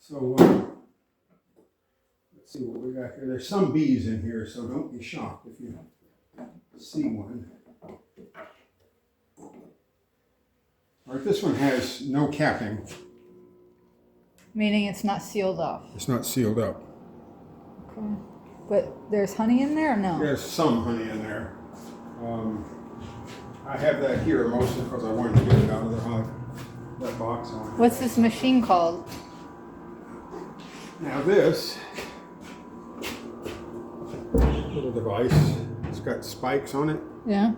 So let's see what we got here. There's some bees in here, so don't be shocked if you see one. All right, this one has no capping. Meaning it's not sealed off. It's not sealed up. Okay. But there's honey in there or no? There's some honey in there. I have that here mostly because I wanted to get it out of the hive. That box on. What's this machine called? Now this little device, it's got spikes on it. Yeah.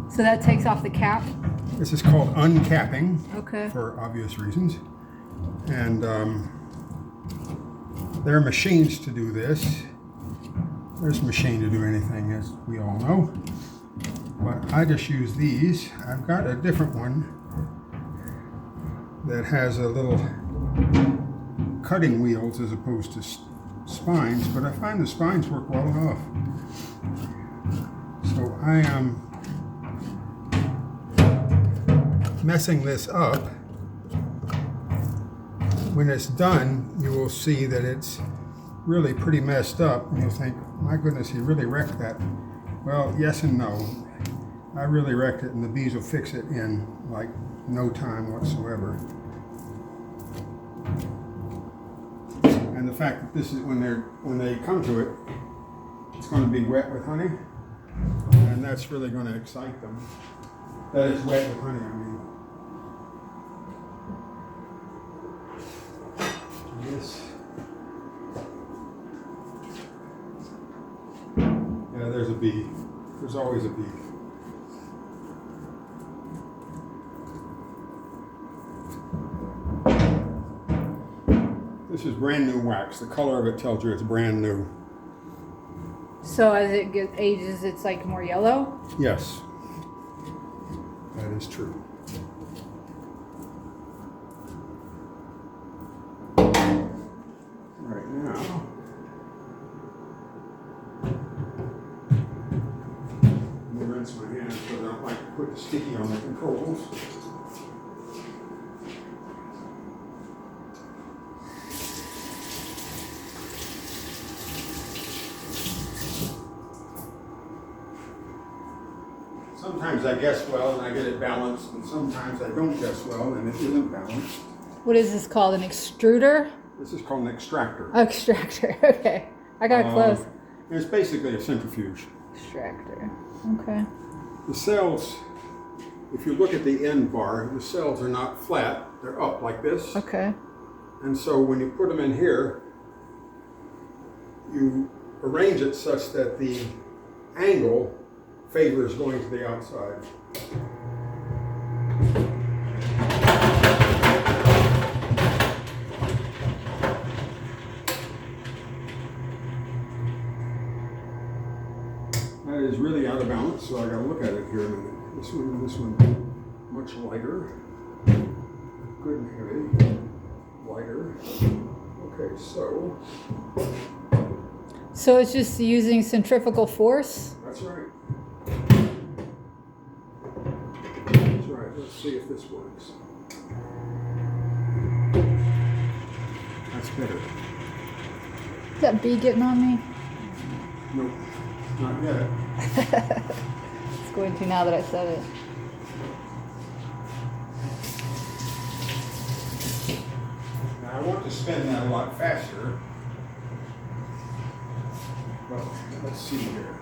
So that takes off the cap? This is called uncapping. Okay. For obvious reasons. And there are machines to do this. There's a machine to do anything, as we all know. But I just use these. I've got a different one that has a little cutting wheels as opposed to spines, but I find the spines work well enough. So I am messing this up. When it's done, you will see that it's really pretty messed up, and you'll think, my goodness, he really wrecked that. Well, yes and no. I really wrecked it, and the bees will fix it in like no time whatsoever. And the fact that this is when they come to it, it's going to be wet with honey, and that's really going to excite them. That is wet with honey, I mean. Yes. Yeah, there's a bee. There's always a bee. This is brand new wax. The color of it tells you it's brand new. So as it ages, it's like more yellow? Yes. That is true. Right now, I'm going to rinse my hands because I don't like to put the sticky on the controls. Sometimes I guess well and I get it balanced, and sometimes I don't guess well and it isn't balanced. What is this called? An extruder? This is called an extractor. Extractor, okay. I got close. It's basically a centrifuge. Extractor, okay. The cells, if you look at the end bar, the cells are not flat, they're up like this. Okay. And so when you put them in here, you arrange it such that the angle favors going to the outside. That is really out of balance, so I gotta look at it here a minute. This one and this one, much lighter. Good and heavy. Lighter. Okay, so. So it's just using centrifugal force? That's right. That's right. Let's see if this works. That's better. Is that bee getting on me? Nope, not yet. It's going to now that I said it. Now I want to spin that a lot faster. Well, let's see here.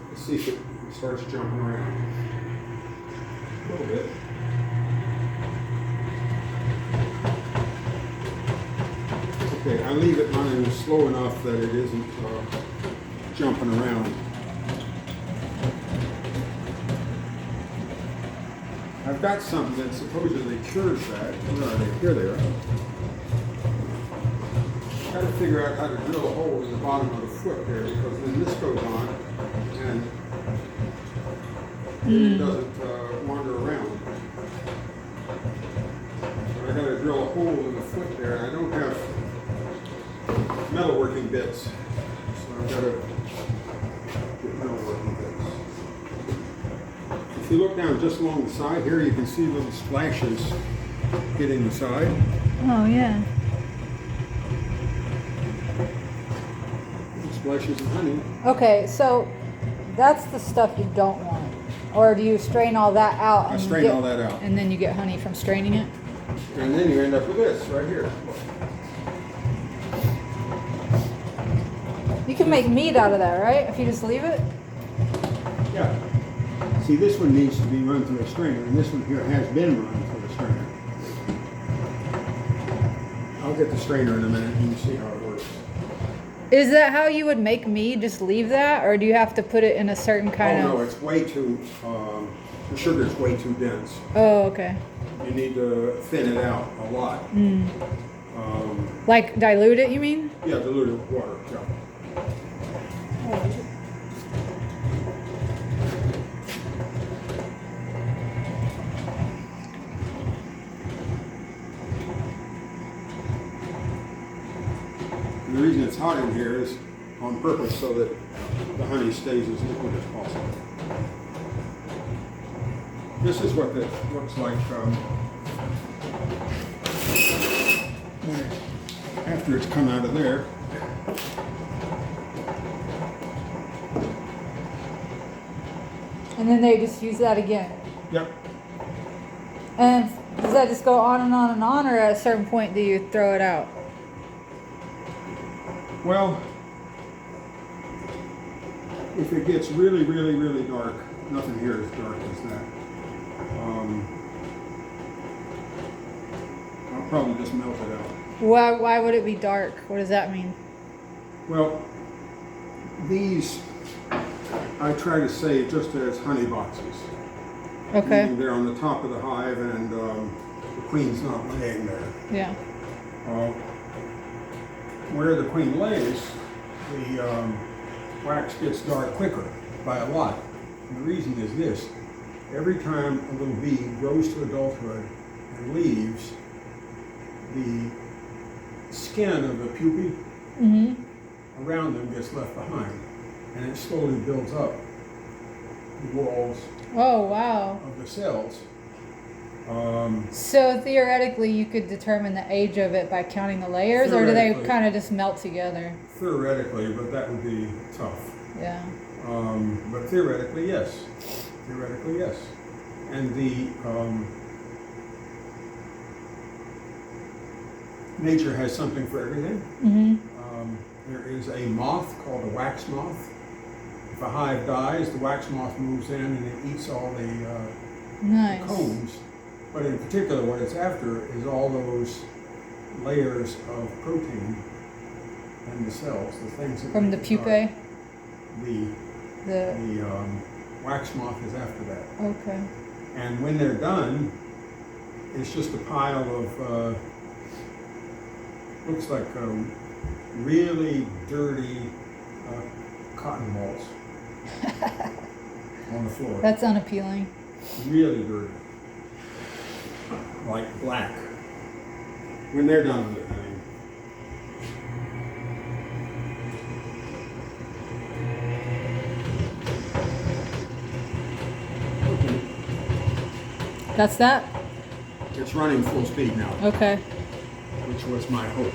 Let's see if it starts jumping around. A little bit. Okay, I leave it running slow enough that it isn't jumping around. I've got something that supposedly cures that. Where are they? Here they are. I've got to figure out how to drill a hole in the bottom of the foot there, because then this goes on and it doesn't wander around. So I got to drill a hole in the foot there, and I don't have metalworking bits, so I've got to get metalworking bits. if you look down just along the side here, you can see little splashes hitting the side. Oh, yeah. Little splashes of honey. Okay, so that's the stuff you don't want. Or do you strain all that out? I strain all that out. And then you get honey from straining it? And then you end up with this right here. You can make meat out of that, right? If you just leave it? Yeah. See, this one needs to be run through a strainer, and this one here has been run through a strainer. I'll get the strainer in a minute and you can see how it works. Is that how you would make meat? Just leave that? Or do you have to put it in a certain kind of... Oh, no, it's way too, the sugar's way too dense. Oh, okay. You need to thin it out a lot. Like dilute it, you mean? Yeah, dilute it with water, yeah. And the reason it's hot in here is on purpose so that the honey stays as liquid as possible. This is what it looks like after it's come out of there. And then they just use that again. Yep. And does that just go on and on and on, or at a certain point do you throw it out? Well, if it gets really, really, really dark, nothing here is dark as that. I'll probably just melt it out. Why would it be dark? What does that mean? Well, these I try to save just as honey boxes. Okay. Meaning they're on the top of the hive and the queen's not laying there. Yeah. Where the queen lays, the wax gets dark quicker by a lot. And the reason is this: every time a little bee grows to adulthood and leaves, the skin of the pupae around them gets left behind, and it slowly builds up the walls Oh, wow. of the cells. So theoretically, you could determine the age of it by counting the layers, or do they Theoretically. kind of just melt together? Theoretically, but that would be tough. Yeah. But theoretically, yes. Theoretically, yes. And the nature has something for everything. There is a moth called a wax moth. If a hive dies, the wax moth moves in and it eats all the Nice. combs. But in particular, what it's after is all those layers of protein in the cells, the things that From the make it pupae? dark. The wax moth is after that. Okay. And when they're done, it's just a pile of, looks like really dirty cotton balls on the floor. That's unappealing. Really dirty. Like black. When they're done with it, I mean. Okay. That's that? It's running full speed now, Okay. which was my hope.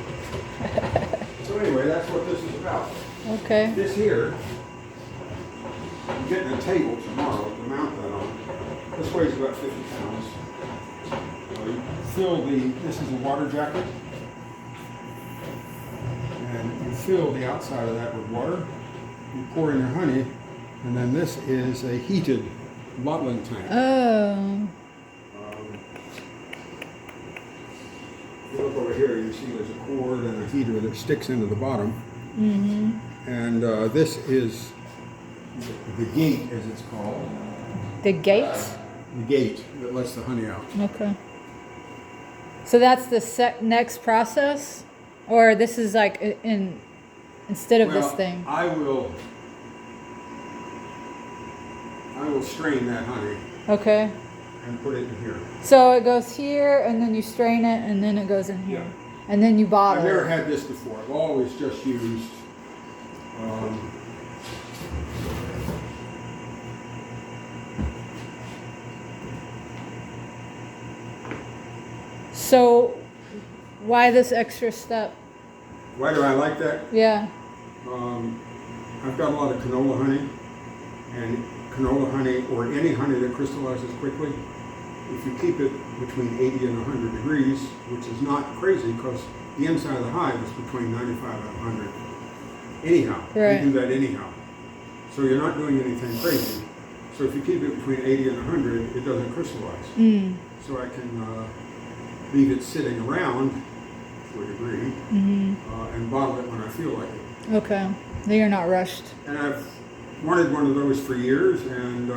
So anyway, that's what this is about. Okay. This here, I'm getting a table tomorrow to mount that on. This weighs about 50 pounds. You fill this is a water jacket. And you fill the outside of that with water. You pour in your honey, and then this is a heated bottling tank. Oh. If you look over here, you see there's a cord and a heater that sticks into the bottom. And this is the gate, as it's called. The gates? The gate that lets the honey out. Okay. So that's the next process? Or this is like instead of this thing? I will strain that honey Okay. and put it in here. So it goes here, and then you strain it, and then it goes in here. Yeah. And then you I've bottle never it. had this before. I've always just used So, why this extra step? Why do I like that? Yeah. I've got a lot of canola honey, and canola honey, or any honey that crystallizes quickly, if you keep it between 80 and 100 degrees, which is not crazy because the inside of the hive is between 95 and 100. Anyhow, Right. you do that anyhow. So you're not doing anything crazy. So if you keep it between 80 and 100, it doesn't crystallize. Mm. So I can leave it sitting around to a degree and bottle it when I feel like it. Okay. Then you're not rushed. And I've wanted one of those for years, and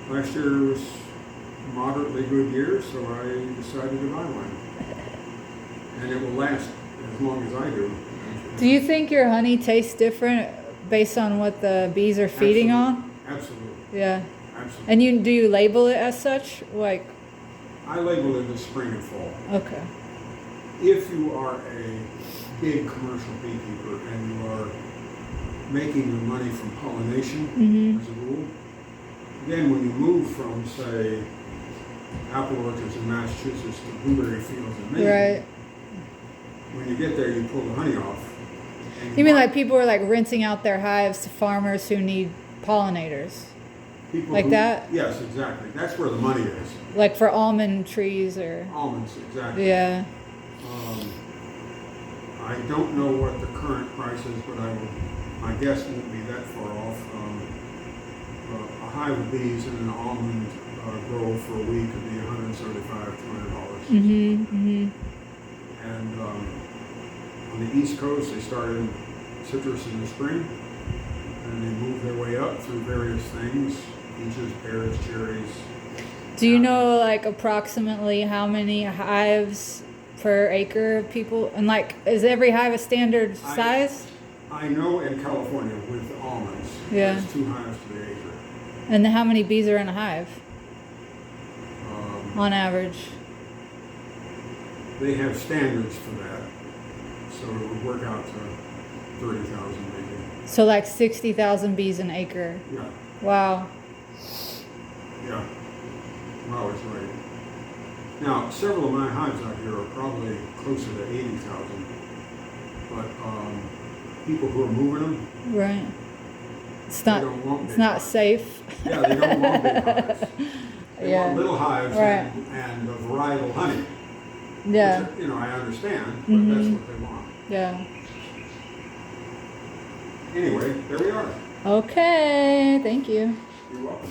last year was a moderately good year, so I decided to buy one. And it will last as long as I do. Do you think your honey tastes different based on what the bees are feeding on? Absolutely. Yeah. Absolutely. And do you label it as such? Like, I label it as spring and fall. okay. If you are a big commercial beekeeper and you are making your money from pollination as a rule, then when you move from, say, apple orchards in Massachusetts to blueberry fields in Maine, Right. when you get there, you pull the honey off. And You mean like people are like renting out their hives to farmers who need pollinators? people like that? Yes, exactly. That's where the money is. Like for almond trees or? Almonds, exactly. Yeah. I don't know what the current price is, but my guess won't be that far off. A hive of bees in an almond grove for a week could be $175, $200. And on the East Coast, they started citrus in the spring, and they moved their way up through various things: peaches, pears, cherries. Do you know like approximately how many hives per acre of people? And like, is every hive a standard size? I know in California with almonds, Yeah. there's 2 hives to the acre. And how many bees are in a hive on average? They have standards for that, so it would work out to 30,000 maybe. So like 60,000 bees an acre. Yeah, Wow. yeah. Wow, it's right. Now, several of my hives out here are probably closer to 80,000, but people who are moving them, Right. It's they not. don't want It's big not hives. safe. Yeah, they don't want big hives. They Yeah. want little hives Right. and a varietal honey. Yeah. Which, I understand, but that's what they want. Yeah. Anyway, there we are. Okay. Thank you. You're welcome.